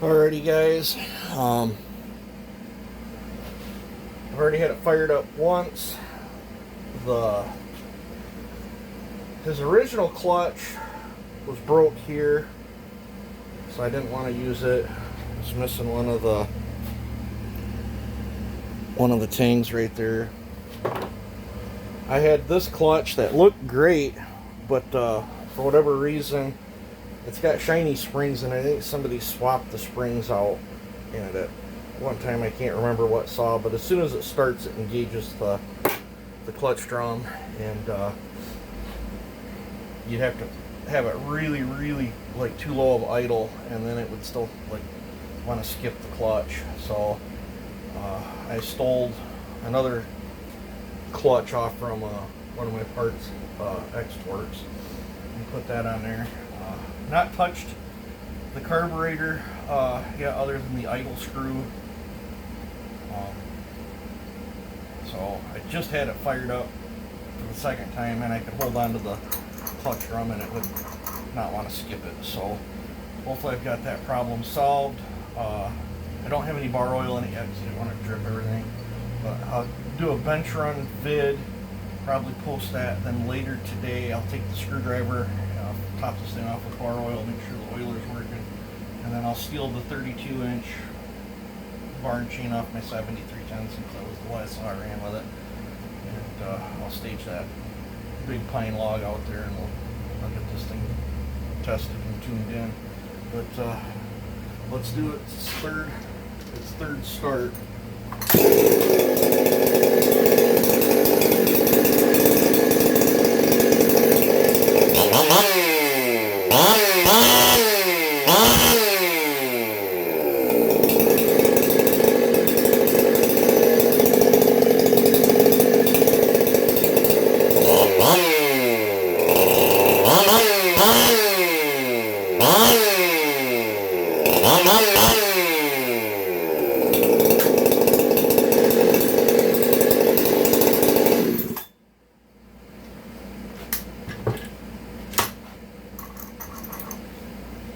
Alrighty, guys. I've already had it fired up once. The His original clutch was broke here, so I didn't want to use it. It's missing one of the tangs right there. I had this clutch that looked great, but for whatever reason, it's got shiny springs, and I think somebody swapped the springs out in it at one time. I can't remember what saw, but as soon as it starts, it engages the clutch drum, and you'd have to have it really, really like too low of idle, and then it would still like want to skip the clutch. So I stole another clutch off from one of my parts X-Torques and put that on there. Not touched the carburetor yet, other than the idle screw. So I just had it fired up for the second time, and I could hold on to the clutch drum and it would not want to skip it. So hopefully I've got that problem solved. I don't have any bar oil in it yet because I didn't want to drip everything, but I'll do a bench run vid, probably post that. Then later today I'll take the screwdriver, top this thing off with bar oil, make sure the oiler's working, and then I'll steal the 32-inch bar and chain off my 7310 since that was the last one I ran with it, and I'll stage that big pine log out there, and I'll get this thing tested and tuned in. But let's do it. It's third start.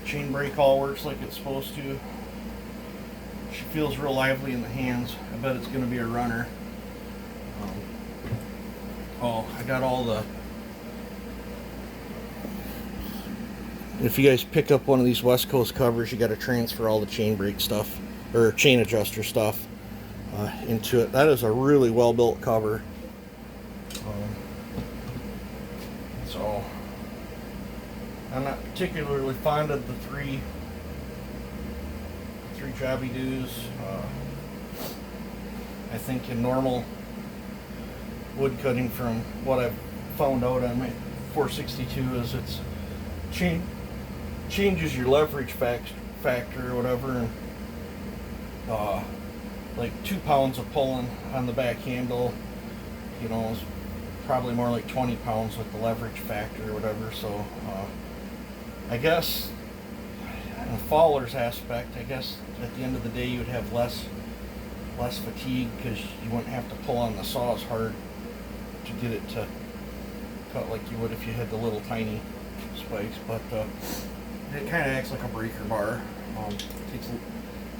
Chain brake all works like it's supposed to. She feels real lively in the hands. I bet it's going to be a runner. I got all the... If you guys pick up one of these West Coast covers, you got to transfer all the chain brake stuff, or chain adjuster stuff, into it. That is a really well built cover. So I'm not particularly fond of the three jobby doos. I think in normal wood cutting, from what I've found out on my 462, is it's changes your leverage factor or whatever, and like 2 pounds of pulling on the back handle, is probably more like 20 pounds with the leverage factor or whatever. So I guess in a faller's aspect, I guess at the end of the day you would have less fatigue, because you wouldn't have to pull on the saw as hard to get it to cut like you would if you had the little tiny spikes. But it kind of acts like a breaker bar.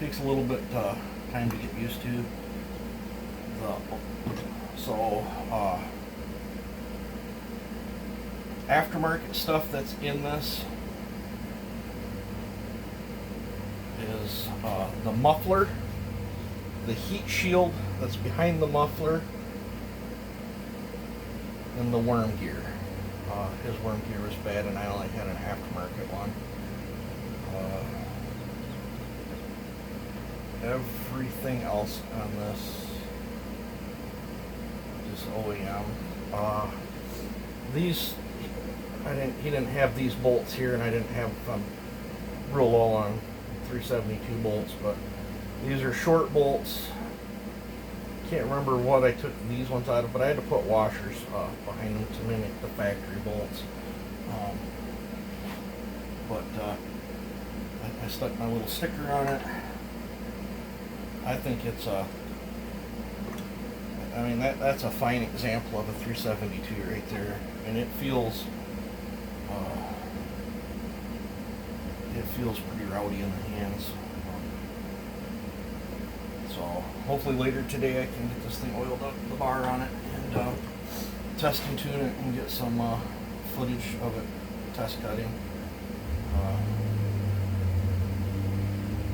Takes a little bit time to get used to. So aftermarket stuff that's in this is the muffler, the heat shield that's behind the muffler, and the worm gear. His worm gear was bad, and I only had an aftermarket one. Everything else on this is OEM. These, he didn't have these bolts here, and I didn't have real low on 372 bolts, but these are short bolts. Can't remember what I took these ones out of, but I had to put washers behind them to mimic the factory bolts. I stuck my little sticker on it. I think it's that's a fine example of a 372 right there, and it feels pretty rowdy in the hands. So hopefully later today I can get this thing oiled up, the bar on it, and test and tune it and get some footage of it test cutting.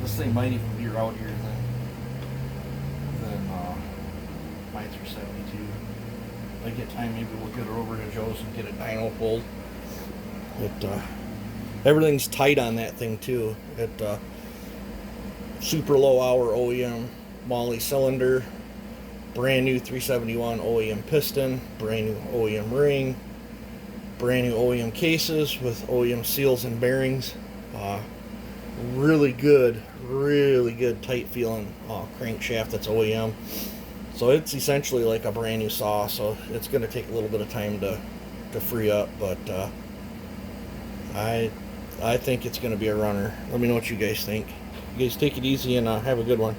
This thing might even be rowdier than my 372. If I get time, maybe we'll get it over to Joe's and get a dyno pulled. Everything's tight on that thing too. Super low hour OEM Molle cylinder, brand new 371 OEM piston, brand new OEM ring, brand new OEM cases with OEM seals and bearings. Really good tight feeling crankshaft that's OEM. So it's essentially like a brand new saw, so it's going to take a little bit of time to free up, but I think it's going to be a runner. Let me know what you guys think. You guys take it easy and have a good one.